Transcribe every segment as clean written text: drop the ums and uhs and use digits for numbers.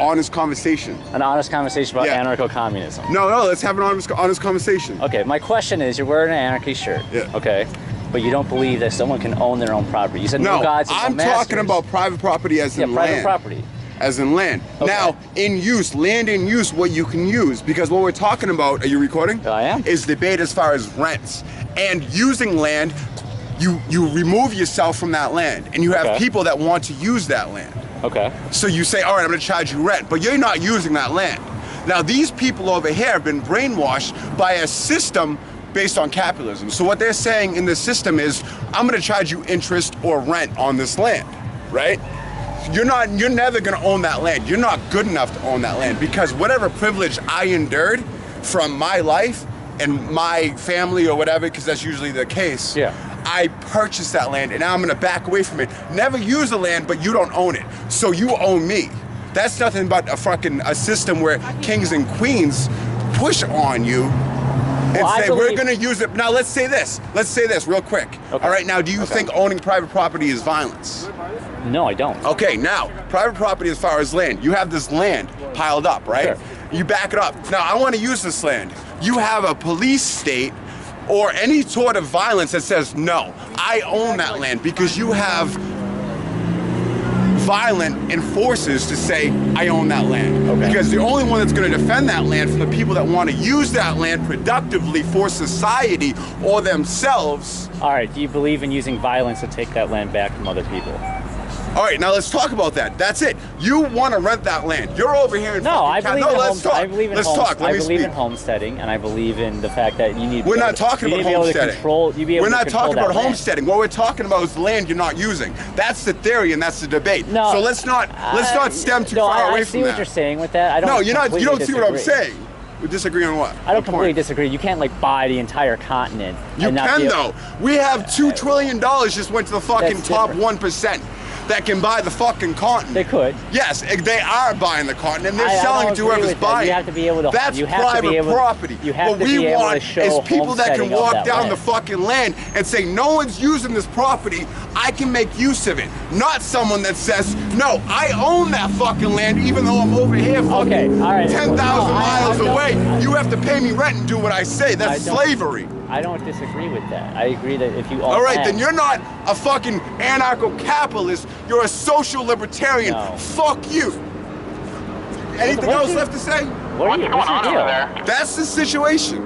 honest conversation. An honest conversation about anarcho-communism. No, let's have an honest conversation. Okay, my question is, you're wearing an anarchy shirt. Yeah. Okay, but you don't believe that someone can own their own property. You said no gods and no masters. I'm talking about private property as in land. Private property. As in land. Okay. Now, in use, land in use, what you can use, because what we're talking about, are you recording? I am. Is debate as far as rents. And using land, you remove yourself from that land, and you have people that want to use that land. Okay. So you say, all right, I'm gonna charge you rent, but you're not using that land. Now, these people over here have been brainwashed by a system based on capitalism. So what they're saying in the system is, I'm gonna charge you interest or rent on this land, right? You're never gonna own that land. You're not good enough to own that land, because whatever privilege I endured from my life and my family or whatever, because that's usually the case, I purchased that land and now I'm gonna back away from it. Never use the land, but you don't own it. So you own me. That's nothing but a system where kings and queens push on you and say, we're gonna use it. Now let's say this real quick. Okay. All right, now do you think owning private property is violence? No, I don't. Okay, now, private property as far as land. You have this land piled up, right? Sure. You back it up. Now, I want to use this land. You have a police state or any sort of violence that says, no, I own that land, because you have violent enforcers to say, I own that land. Okay. Because the only one that's going to defend that land from the people that want to use that land productively for society or themselves. All right, do you believe in using violence to take that land back from other people? All right, now let's talk about that. That's it. You want to rent that land. You're over here in I believe in homesteading, and I believe in the fact that you need. We're not talking about homesteading. We're not talking about homesteading. What we're talking about is the land you're not using. That's the theory, and that's the debate. No, so let's not stem too far away from that. I see what you're saying with that. You don't see what I'm saying. We disagree on what? I don't completely disagree. You can't buy the entire continent. You can though. We have $2 trillion just went to the fucking top 1%. That can buy the fucking continent. They could. Yes, they are buying the continent, and they're selling it to whoever's buying. You have to be able to. That's private property. What we want is people that can walk down the fucking land and say, no one's using this property, I can make use of it. Not someone that says, no, I own that fucking land even though I'm over here fucking 10,000 miles away. You have to pay me rent and do what I say. That's slavery. I don't disagree with that. I agree that if you own all right, then you're not a fucking anarcho-capitalist. You're a social libertarian. No. Fuck you. Anything else left to say? What's your deal? That's the situation.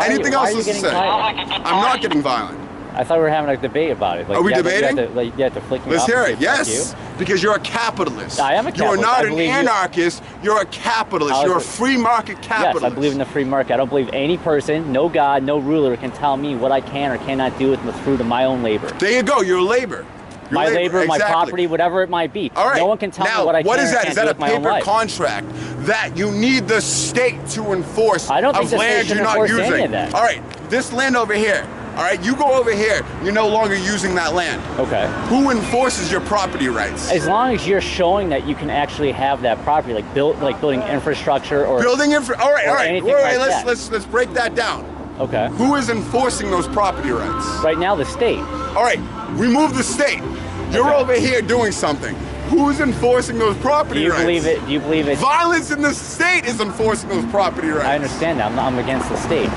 Anything else left to say? I'm not getting violent. I thought we were having a debate about it. Are we debating? You have to flick me Let's off hear it. Yes, because you're a capitalist. I am a capitalist. You are not an anarchist. You're a capitalist. You're a free market capitalist. Yes, I believe in the free market. I don't believe any person, no God, no ruler can tell me what I can or cannot do with the fruit of my own labor. There you go. You're labor. My labor, my property, whatever it might be. All right. No one can tell me what I can or can't do with my own life. Is that a paper contract that you need the state to enforce I don't think the state should enforce any of that. All right, this land over here. All right, you go over here, you're no longer using that land. Okay. Who enforces your property rights? As long as you're showing that you can actually have that property, like building infrastructure or all right. Let's break that down. Okay. Who is enforcing those property rights? Right now, the state. All right, remove the state. You're over here doing something. Who's enforcing those property rights? Do you believe it? Violence in the state is enforcing those property rights. I understand that. I'm against the state.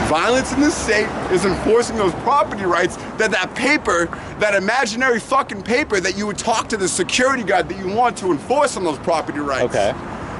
Violence in the state is enforcing those property rights that paper, that imaginary fucking paper that you would talk to the security guard that you want to enforce on those property rights. Okay.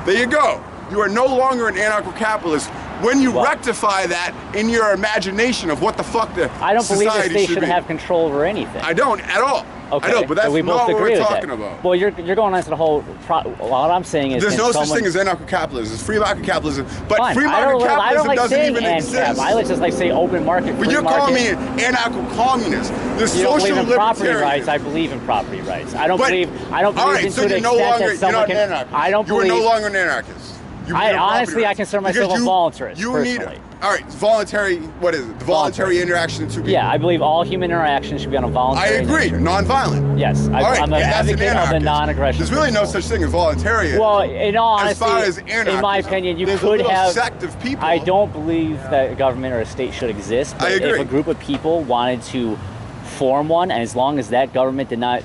There you go. You are no longer an anarcho-capitalist when you rectify that in your imagination of what the fuck the I don't believe the state should have control over anything. I don't at all. Okay. I know, but that's we both not what agree we're with talking that. about. Well, you're going on to the whole. What I'm saying is there's no such thing as anarcho-capitalism. It's free market capitalism. But fine. Free market capitalism doesn't even exist. I like just say open market. But you're calling me an anarcho-communist. The social believe in property libertarian. rights. I believe in property rights. I don't believe. All right, so you're no longer. You're not an anarchist. I don't believe. You are no longer an anarchist. Honestly, I consider myself a voluntarist. All right, voluntary. What is it? The voluntary interaction of two people. Yeah, I believe all human interactions should be on a voluntary. I agree. Nature. Non-violent. Yes, I'm an advocate of the non-aggression. There's really no such thing as voluntary. Well, in all honesty, as far as anarchism, in my opinion, you could have a sect of people. I don't believe that a government or a state should exist. But I agree. If a group of people wanted to form one, and as long as that government did not,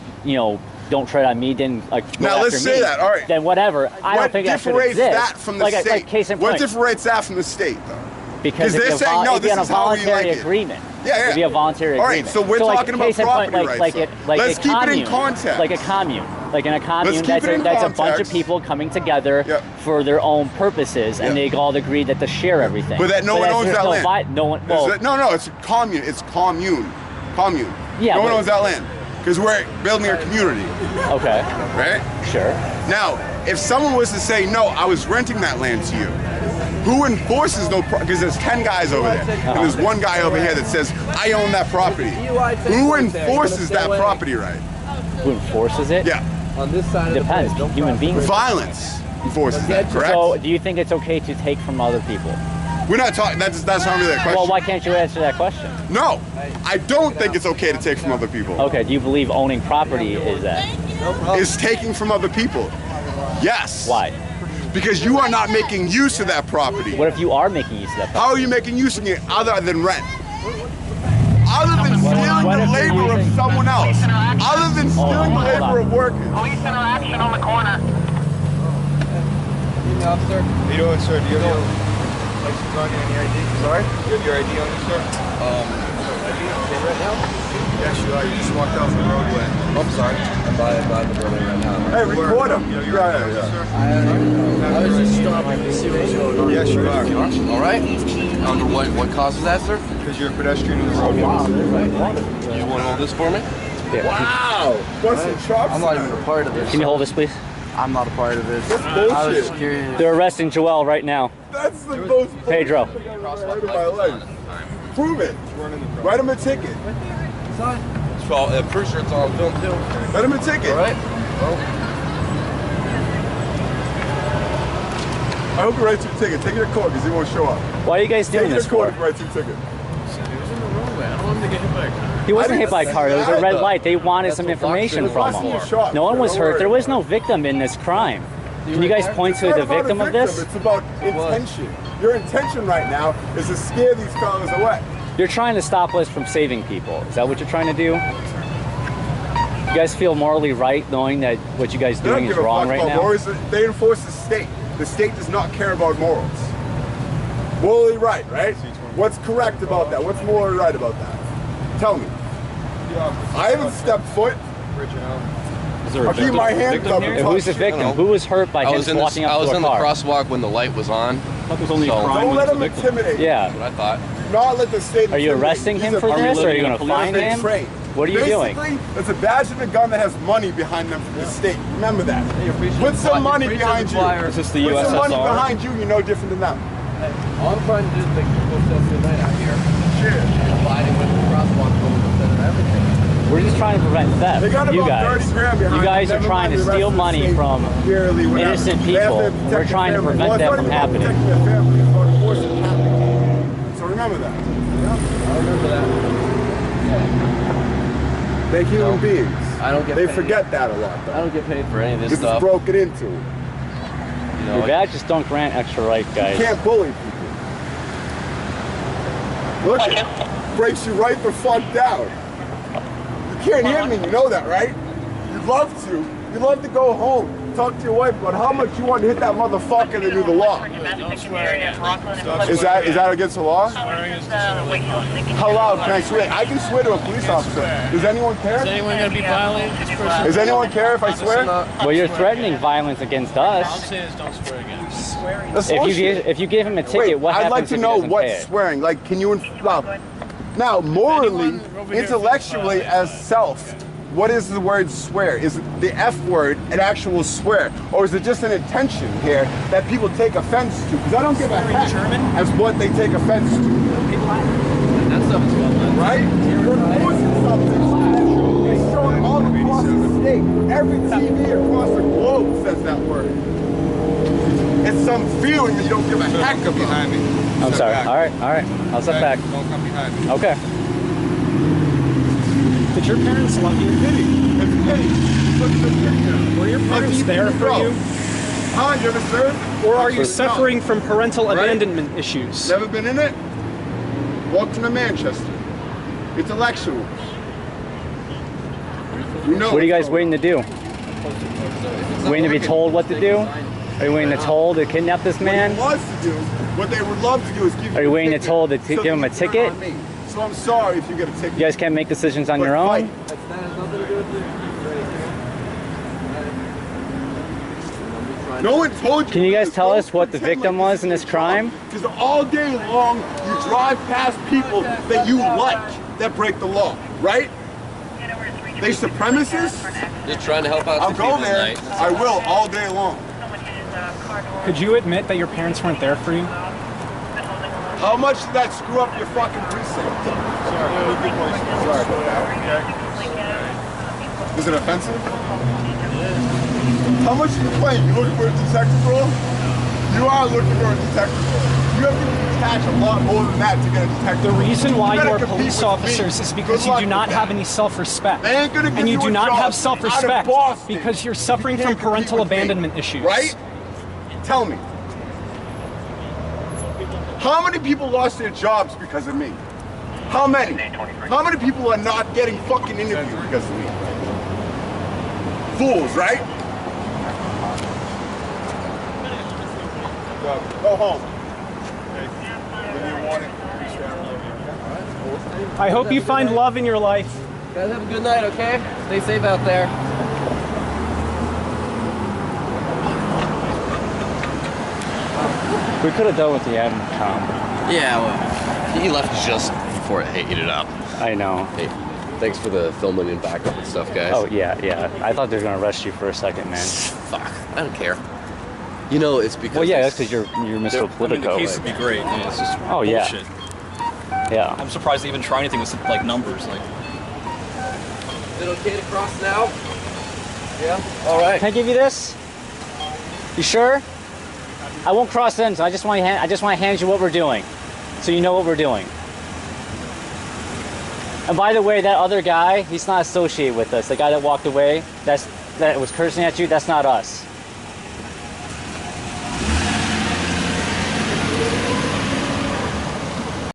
don't tread on me, didn't like go Now let's after say me, that. All right. then whatever. I don't think that should differentiates exist. that from the like, state? Like case in What point. differentiates that from the state, though? Because they're saying, no, it'd be this on a is how we voluntary like it. agreement. Yeah, yeah. It'd be a voluntary All agreement. right, so we're like, talking about case in point, property rights. Like Let's a keep commune, it in context. Like a commune. Like in a commune, keep it in that's a bunch of context. people coming together Yep. for their own purposes, and they all agree that they share everything. But that no one owns there's that no land. No one. Well, No, it's a commune. It's commune. Commune. Yeah, no one but- owns that land because we're building a community, okay. right? Sure. Now, if someone was to say, no, I was renting that land to you, who enforces those? Because there's 10 guys over there, and there's one guy over here that says, I own that property. Who enforces that property right? Who enforces it? Yeah. On this side Depends. of the bridge, Human beings. Violence enforces that, correct? So, do you think it's okay to take from other people? We're not talking, that's not really a question. Well, why can't you answer that question? No, I don't think it's okay to take from other people. Okay. Do you believe owning property is that? Is taking from other people. Yes. Why? Because you are not making use of that property. What if you are making use of that property? How are you making use of it other than rent? Other than stealing what the if you're labor of using- someone else. Other than stealing the hold labor on. of workers. Police interaction on the corner. officer. How you doing, sir? Do you have your license on you and your ID? Sorry? Do you have your ID on you, sir? Right now? Yes, you are. You just walked out from the roadway. I'm sorry. I'm by the building right now. Hey, record him. You know, you're Yeah. I was just stopping to see what's going on. Yes, you are. All right. Under what causes that, sir? Because you're a pedestrian in the road. You want to hold this for me? Wow. Busting chops. I'm not even a part of this. Can you hold this, please? I'm not a part of this. That's I was bullshit. just curious. They're arresting Joel right now. That's the most Pedro. bullshit thing I've ever heard in my life. Prove it. Write him a ticket. It's all, I'm pretty sure it's all film too. Write him a ticket. All right. I hope he writes you a ticket. Take it to court because he won't show up. Why are you guys doing Take it this to court for? if he writes you a ticket. He wasn't hit by a car. There was a red That's light. They wanted some information from busting your him. shot. No one was Don't hurt. worry. There was no victim in this crime. Can you guys point to It's the not about a victim of victim, this? It's about intention. Your intention right now is to scare these fellas away. You're trying to stop us from saving people. Is that what you're trying to do? You guys feel morally right knowing that what you guys They don't doing is give a wrong fuck right about now? morals. They enforce the state. The state does not care about morals. Morally right, right? What's correct about that? What's morally right about that? Tell me. I haven't stepped foot. I'll keep my hands up and And who's the talk shit. victim? Who was hurt by him walking up I was to a in the car? crosswalk when the light was on. Don't let him intimidate. Yeah. What I thought. Do not let the state. Are you intimidate. arresting He's him a- for this, or are you going to find He's been him? trained. What are you doing? Basically, it's a badge and a gun that has money behind them from the state. Remember that. Put some money behind you. Is this the Put some money USSR? behind you. You're no different than them. All I'm trying to do is make people feel tonight out here. Shit. Abiding with the crosswalk rules and everything. We're just trying to prevent theft. They got You about guys. 30 grand behind You guys them. are Never trying mind to the rest steal of the money state. from Yearly, whatever. innocent They have people. to protect We're their trying to family. prevent Well, that it's from not even about happening. protecting their family, it's about enforcing it. So remember that. I remember that. They're human beings. I don't get They paid. forget that a lot, I though. don't get paid for any of this This is stuff. broken into. You Your know, badges don't grant extra right, guys. You can't bully people. Look, it breaks you right the fuck down. You can't hear me, you know that, right? You'd love to. You'd love to go home, talk to your wife about how much you want to hit that motherfucker and do the law. Is that against the law? How loud can I swear? I can swear to a police officer. Does anyone care? Is anyone going to be violent? This person. Does anyone care if I swear? Well, you're threatening violence against All I'm us. saying is don't swear again. That's If bullshit. you give him a ticket, Wait, what I'd happens like if to he know doesn't pay what's it? swearing. Like, can you now morally, intellectually, as self, what is the word swear? Is the F word an actual swear, or is it just an intention here that people take offense to? Because I don't give a heck as what they take offense to. that stuff is well done. Right? You're enforcing something. It's showing all across the state. Every TV across the globe says that word. It's some feeling that you don't give a heck Come behind about. me. I'm Step sorry. back. All right. I'll step back. Don't come behind me. Okay. Did your parents love you? It's pity. Look at the picture. Were your parents there for you? Huh? You ever served? Or are you No. suffering from parental Right? abandonment issues? Never been in it? Welcome to Manchester. Intellectuals. You know What are you what's guys waiting to do? Waiting to be told what to do? Are you waiting to told to kidnap this man? What they would love to do is give you Are you waiting to ticket told to so give they him a can turn ticket? on me. So I'm sorry if you get a ticket. You guys can't make decisions on But your own? fight. No one told you. Can you guys this. tell Don't us what the pretend victim like was this in is this your crime? job. Because all day long you drive past people that you like that break the law, right? They supremacists? Just trying to help out I'll the go people there. tonight. I will all day long. Could you admit that your parents weren't there for you? How much did that screw up your fucking precinct? Sorry. Is it offensive? How much are you playing? You looking for a detective role? You are looking for a detective role. You have to detach a lot more than that to get a detective The role. reason why you better are compete police with me. officers is because Good you luck do not with have that. any self-respect. They ain't gonna give And you you do a not job have out of self-respect Boston. because you're suffering You from can't compete parental with me, abandonment issues. Right? Tell me. How many people lost their jobs because of me? How many? How many people are not getting fucking interviewed because of me? Fools, right? Go home. I hope you find love in your life. Guys, have a good night, okay? Stay safe out there. We could have done with the Adam Tom. Yeah, well, he left just before it heated up. I know. Hey, thanks for the filming and backup and stuff, guys. Oh, yeah, yeah. I thought they were going to arrest you for a second, man. Fuck, I don't care. You know, it's because... Well, yeah, that's because you're Mr. I mean, Politico. the case would be great. Yeah, it's just Oh, yeah. bullshit. Yeah. I'm surprised they even try anything with like numbers. Like, Is it okay to cross now? Yeah? All right. Can I give you this? You sure? I won't cross in, so I just want to hand you what we're doing, so you know what we're doing. And by the way, that other guy, he's not associated with us. The guy that walked away, that was cursing at you, that's not us.